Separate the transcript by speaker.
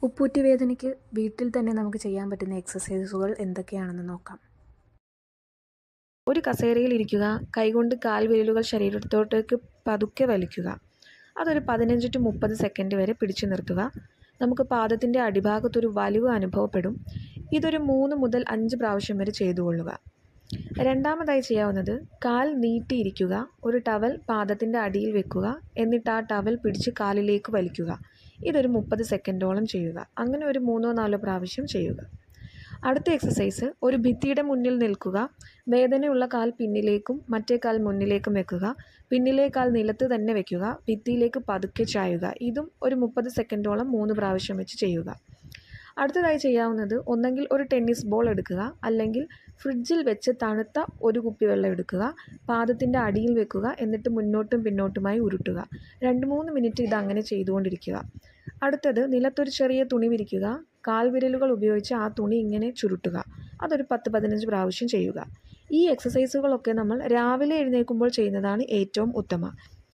Speaker 1: ഉപ്പൂറ്റി വേദനയ്ക്ക് വീട്ടിൽ തന്നെ നമുക്ക് ചെയ്യാൻ പറ്റുന്ന എക്സസൈസുകൾ എന്തൊക്കെയാണെന്ന് നോക്കാം.
Speaker 2: ഒരു കസേരയിൽ ഇരിക്കുക. കൈകൊണ്ട് കാൽവിരലുകൾ ശരീരത്തോട്ടേക്ക് പതുക്കെ വലിക്കുക. അതൊരു 15 to 30 സെക്കൻഡ് വരെ പിടിച്ചു നിർത്തുക. നമുക്ക് പാദത്തിൻ്റെ അടിഭാഗത്തൊരു വലിവ് അനുഭവപ്പെടും. ഇതൊരു 3 മുതൽ 5 പ്രാവശ്യം വരെ ചെയ്തുകൊള്ളുക. രണ്ടാമതായി ചെയ്യാവുന്നത് കാൽ നീട്ടിയിരിക്കുക. ഒരു ടവൽ പാദത്തിൻ്റെ അടിയിൽ വെക്കുക. എന്നിട്ട് ആ ടവൽ പിടിച്ച് കാലിലേക്ക് വലിക്കുക. ഇതൊരു 30 സെക്കൻഡോളം ചെയ്യുക. അങ്ങനെ ഒരു 3-4 പ്രാവശ്യം ചെയ്യുക. അടുത്ത എക്സസൈസ്, ഒരു ഭിത്തിയുടെ മുന്നിൽ നിൽക്കുക. വേദനയുള്ള കാൽ പിന്നിലേക്കും മറ്റേ കാൽ മുന്നിലേക്കും വെക്കുക. പിന്നിലെ കാൽ നിലത്ത് തന്നെ വെക്കുക. ഭിത്തിയിലേക്ക് പതുക്കെ ചായുക. ഇതും ഒരു 30 സെക്കൻഡോളം 3 പ്രാവശ്യം വെച്ച് ചെയ്യുക. അടുത്തതായി ചെയ്യാവുന്നത്, ഒന്നെങ്കിൽ ഒരു ടെന്നീസ് ബോൾ എടുക്കുക, അല്ലെങ്കിൽ ഫ്രിഡ്ജിൽ വെച്ച് തണുത്ത ഒരു കുപ്പി വെള്ളം എടുക്കുക. പാദത്തിൻ്റെ അടിയിൽ വെക്കുക. എന്നിട്ട് മുന്നോട്ടും പിന്നോട്ടുമായി ഉരുട്ടുക. 2-3 മിനിറ്റ് ഇതങ്ങനെ ചെയ്തുകൊണ്ടിരിക്കുക. അടുത്തത്, നിലത്തൊരു ചെറിയ തുണി വിരിക്കുക. കാൽവിരലുകൾ ഉപയോഗിച്ച് ആ തുണി ഇങ്ങനെ ചുരുട്ടുക. അതൊരു 10-15 പ്രാവശ്യം ചെയ്യുക. ഈ എക്സസൈസുകളൊക്കെ നമ്മൾ രാവിലെ എഴുന്നേൽക്കുമ്പോൾ ചെയ്യുന്നതാണ് ഏറ്റവും ഉത്തമം.